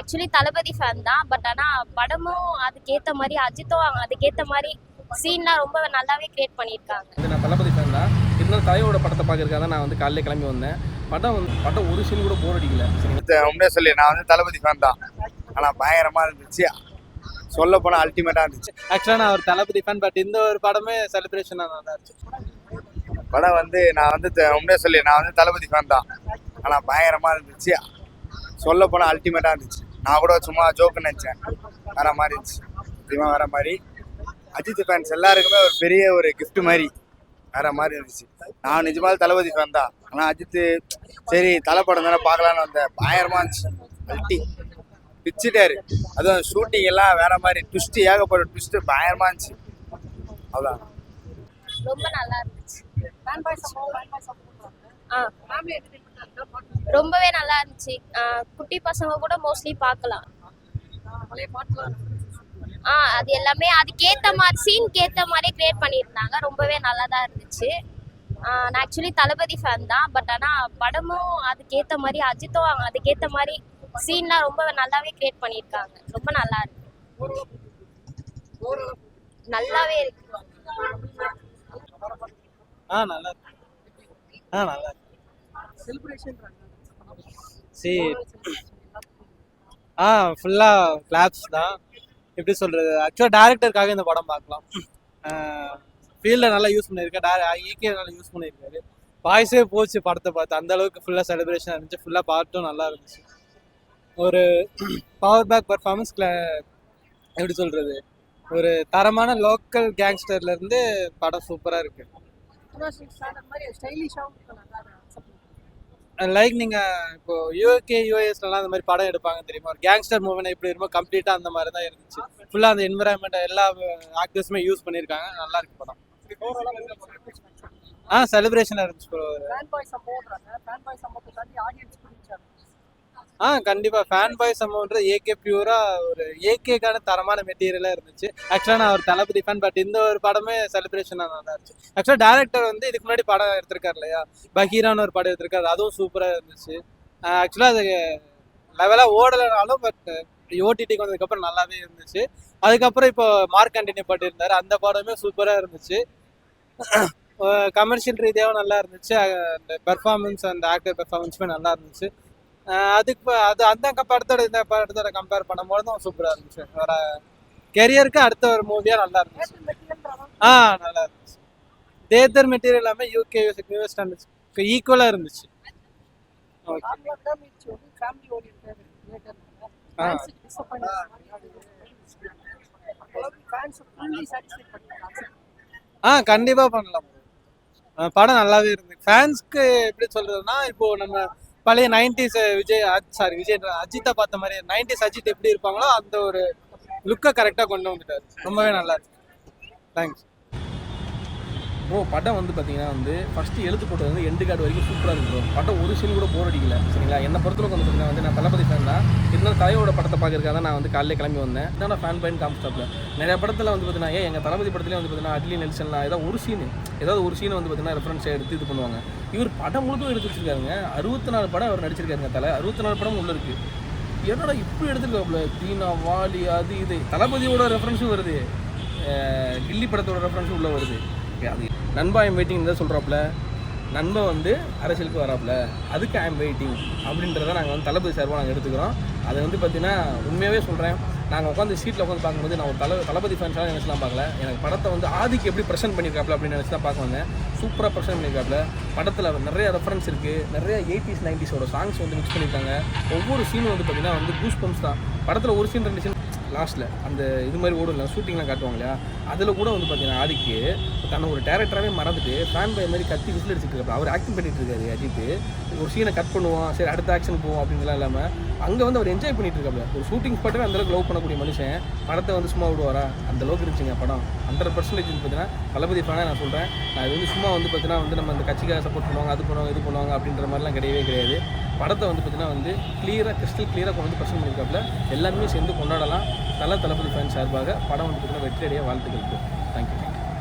Actually தளபதி fan தான். But ஆனால் படமும் அதுக்கேற்ற மாதிரி, அஜித்தும் அதுக்கேற்ற மாதிரி சீன்லாம் ரொம்ப நல்லாவே கிரியேட் பண்ணியிருக்காங்க. நான் தளபதி ஃபேன் தான். இருந்தாலும் தலையோட படத்தை பார்க்கறதுக்காக தான் நான் வந்து காலையில கிளம்பி வந்தேன். படம் ஒரு சீன் கூட போர் அடிக்கல. உண்மையாக சொல்லி நான் வந்து தளபதி ஃபேன் தான். ஆனால் பயங்கரமாக இருந்துச்சு. சொல்ல போனால் அல்டிமேட்டாக இருந்துச்சு. ஆக்சுவலாக நான் ஒரு தளபதி ஃபேன். பட் இந்த ஒரு படமே செலிப்ரேஷனாக நல்லா இருந்துச்சு. படம் வந்து நான் வந்து உண்மையாக சொல்லி நான் வந்து தளபதி ஃபேன் தான். ஆனால் பயங்கரமாக இருந்துச்சு. சொல்ல போனால் அல்டிமேட்டாக இருந்துச்சு. நான் கூட சும்மா ஜோக்கு நினச்சேன். வேற மாதிரி இருந்துச்சு. முக்கியமாக வேற மாதிரி. அஜித் ஃபேன்ஸ் எல்லாருக்குமே ஒரு பெரிய ஒரு கிஃப்ட் மாதிரி வேற மாதிரி இருந்துச்சு. நான் நிஜமாக தளபதி ஃபேன் தான். ஆனால் அஜித் சரி தலை படம் தானே பார்க்கலான்னு வந்தேன். பயங்கரமாக இருந்துச்சு. அல்டி பிச்சுட்டாரு. அதுவும் ஷூட்டிங் எல்லாம் வேற மாதிரி ட்விஸ்ட், ஏகப்பட்ட ட்விஸ்ட் பயங்கரமாக இருந்துச்சு. அவ்வளோதான். ரொம்ப நல்லா இருந்துச்சு. ரொம்பவே நல்லா இருந்துச்சு. குட்டி பசங்க கூட மோஸ்ட்லி பார்க்கலாம். அது எல்லாமே அதுக்கேற்ற மாதிரி சீனுக்கு ஏற்ற மாதிரி கிரியேட் பண்ணியிருந்தாங்க. ரொம்பவே நல்லா தான் இருந்துச்சு. நான் ஆக்சுவலி தளபதி ஃபேன் தான். பட் ஆனால் படமும் அதுக்கேற்ற மாதிரி, அஜித்தும் அதுக்கேற்ற மாதிரி சீன்லாம் ரொம்ப நல்லாவே கிரியேட் பண்ணியிருக்காங்க. ரொம்ப நல்லா இருக்கு. நல்லாவே இருக்கு. நல்லா இருக்கு. நல்லா இருக்கு. ஃபுல்லாக கிளாப்ஸ் தான். எப்படி சொல்கிறது, ஆக்சுவலாக டேரக்டருக்காக இந்த படம் பார்க்கலாம். ஃபீல்டில் நல்லா யூஸ் பண்ணியிருக்கேன். ஈகே நல்லா யூஸ் பண்ணியிருக்காரு. வாய்ஸே போச்சு படத்தை பார்த்து. அந்த அளவுக்கு ஃபுல்லாக செலிப்ரேஷன் இருந்துச்சு. ஃபுல்லாக பாட்டும் நல்லா இருந்துச்சு. ஒரு பவர் பேக் பர்ஃபார்மன்ஸ். எப்படி சொல்கிறது, ஒரு தரமான லோக்கல் கேங்ஸ்டர்லேருந்து படம் சூப்பராக இருக்குது. லைக் நீங்கள் இப்போ யூஎஸ்லாம் அந்த மாதிரி படம் எடுப்பாங்க தெரியுமா, ஒரு கேங்ஸ்டர் மூவினா எப்படி இருக்குமோ கம்ப்ளீட்டாக அந்த மாதிரி தான் இருந்துச்சு. ஃபுல்லாக அந்த என்விரான்மெண்ட் எல்லா ஆக்டர்ஸுமே யூஸ் பண்ணியிருக்காங்க. நல்லா இருக்கு படம். செலிப்ரேஷனாக இருந்துச்சு ப்ரோ. கண்டிப்பாக ஃபேன் பாய்ஸ் அமௌண்ட்றது ஏகே பியூராக ஒரு ஏகேக்கான தரமான மெட்டீரியலாக இருந்துச்சு. ஆக்சுவலாக நான் ஒரு தளபதி ஃபேன். பட் இந்த ஒரு படமே செலிப்ரேஷனாக நல்லா இருந்துச்சு. ஆக்சுவலாக டேரக்டர் வந்து இதுக்கு முன்னாடி படம் எடுத்திருக்காரு இல்லையா, பகீரான்னு ஒரு படம் எடுத்திருக்காரு. அதுவும் சூப்பராக இருந்துச்சு. ஆக்சுவலாக அது லெவலாக ஓடலைனாலும் பட் ஓடிடிக்கு வந்ததுக்கப்புறம் நல்லாவே இருந்துச்சு. அதுக்கப்புறம் இப்போ மார்க் கண்டினியூ பண்ணியிருந்தாரு. அந்த படமே சூப்பராக இருந்துச்சு. கமர்ஷியல் ரீதியாகவும் நல்லா இருந்துச்சு. அந்த பெர்ஃபார்மன்ஸ், அந்த ஆக்டர் பெர்ஃபார்மன்ஸுமே நல்லா இருந்துச்சு. அதுக்கு அந்த படத்தோட இந்த படத்தோட கம்பேர் பண்ணும்போது தான் சூப்பராக இருந்துச்சு. வர கெரியருக்கு அடுத்த ஒரு மூவியாக நல்லா இருந்துச்சு. நல்லா இருந்துச்சு. தேட்டர் மெட்டீரியல் எல்லாமே யூகே யூஎஸ் ஈக்குவலாக இருந்துச்சு. கண்டிப்பாக பண்ணலாம். படம் நல்லாவே இருந்துச்சு. ஃபேன்ஸ்க்கு எப்படி சொல்றதுன்னா, இப்போ நம்ம பழைய 90s அஜித்தை பார்த்த மாதிரி 90s அஜித் எப்படி இருப்பாங்களோ அந்த ஒரு லுக்கை கரெக்டாக கொண்டு வந்துட்டாரு. ரொம்பவே நல்லா இருக்கு. தேங்க்ஸ். படம் வந்து பார்த்தீங்கன்னா வந்து ஃபஸ்ட்டு எழுத்து போட்டது வந்து எண்டு கார்டு வரைக்கும் சூப்பராக இருக்கும். படம் ஒரு சீன் கூட போர் அடிக்கல. சரிங்களா, என்னை பொறுத்தளவுக்கு வந்து பார்த்தீங்கன்னா வந்து நான் தளபதி ஃபேன் தான். இருந்தாலும் தலையோட படத்தை பார்க்கறதுக்காக தான் நான் வந்து காலையில் கிளம்பி வந்தேன். நான் ஃபேன் பையன் காமிஸ்டாப்பில் நிறைய படத்தில் வந்து பார்த்தீங்கன்னா எங்கள் தளபதி படத்துலேயே வந்து பார்த்தீங்கன்னா அட்லி நெல்சன்லாம் ஏதாவது ஒரு சீன் வந்து பார்த்தீங்கன்னா ரெஃபரன்ஸாக எடுத்து இது பண்ணுவாங்க. இவர் படம் முழுக்க எடுத்து வச்சிருக்காருங்க. 64 படம் அவர் நடிச்சிருக்காருங்க. 64 படம் உள்ளே இருக்குது. என்னடா இப்படி எடுத்துருக்காப்புல, தீனா வாலி அது இது தளபதியோட ரெஃபரன்ஸும் வருது, கில்லி படத்தோட ரெஃபரன்ஸும் உள்ளே வருது. அது நண்பா ஐம் வெயிட்டிங் தான் சொல்கிறாப்புல. நண்பன் வந்து அரசியலுக்கு வராப்புல, அதுக்கு ஐம் வெயிட்டிங் அப்படின்றத நாங்கள் வந்து தளபதி சார்பாக நாங்கள் எடுத்துக்கிறோம். அதை வந்து பார்த்தீங்கன்னா உண்மையாகவே சொல்கிறேன், நாங்கள் உட்காந்து சீட்டில் உட்காந்து பார்க்கும்போது நான் ஒரு தளபதி ஃபேன்ஸாக நினச்சிலாம் பார்க்கல. எனக்கு படத்தை வந்து ஆதிக்கு எப்படி ப்ரெசென்ட் பண்ணியிருக்காப்புல அப்படின்னு நினச்சி தான் பார்க்க வந்தேன். சூப்பராக ப்ரெசென்ட் பண்ணியிருக்காப்புல. படத்தில் நிறைய ரெஃபரன்ஸ் இருக்குது. நிறைய 80s 90s சாங்ஸ் வந்து மிக்ஸ் பண்ணியிருக்காங்க. ஒவ்வொரு சீனும் வந்து பார்த்திங்கன்னா வந்து கூஸ் பம்ப்ஸ் தான். படத்தில் ஒரு சீன் 2 சீன் லாஸ்ட்டில் அந்த இது மாதிரி ஓடும் இல்லை, ஷூட்டிங்லாம் காட்டுவாங்க இல்லையா, அதில் கூட வந்து பார்த்தீங்கன்னா ஆதிக்கு தன்னை ஒரு டேரக்டராகவே மறந்துட்டு ஃபேன் பை மாதிரி கத்தி விசில் அடிச்சுட்டு இருக்காரு. அவர் ஆக்டிங் பண்ணிட்டு இருக்காரு. அஜித் ஒரு சீனை கட் பண்ணுவோம், சரி அடுத்த ஆக்ஷன் போவோம் அப்படின்லாம் இல்லாமல் அங்கே வந்து அவர் என்ஜாய் பண்ணிட்டு இருக்காரு. ஒரு ஷூட்டிங் ஸ்பாட்டவே அந்தளவுக்கு லவ் பண்ணக்கூடிய மனுஷன் படத்தை வந்து சும்மா விடுவாரா, அந்தளவுக்கு இருந்துச்சுங்க படம். 100% பார்த்தீங்கன்னா தளபதி ஃபேனாக நான் சொல்கிறேன். நான் இது வந்து சும்மா வந்து பார்த்தீங்கன்னா வந்து நம்ம அந்த கட்சிக்காக சப்போர்ட் பண்ணுவாங்க, அது பண்ணுவாங்க, இது பண்ணுவாங்க அப்படின்ற மாதிரிலாம் கிடையவே கிடையாது. படத்தை வந்து பார்த்தீங்கன்னா வந்து கிறிஸ்டல் கிளியராக கொண்டு வந்து ப்ரெசென்ட் பண்ணியிருக்காப்புல. எல்லாருமே சேர்ந்து கொண்டாடலாம். தளபதி ஃபேன் சார்பாக படம் வந்து பார்த்தீங்கன்னா வெற்றியடைய வாழ்த்துக்கள். தேங்க்யூ.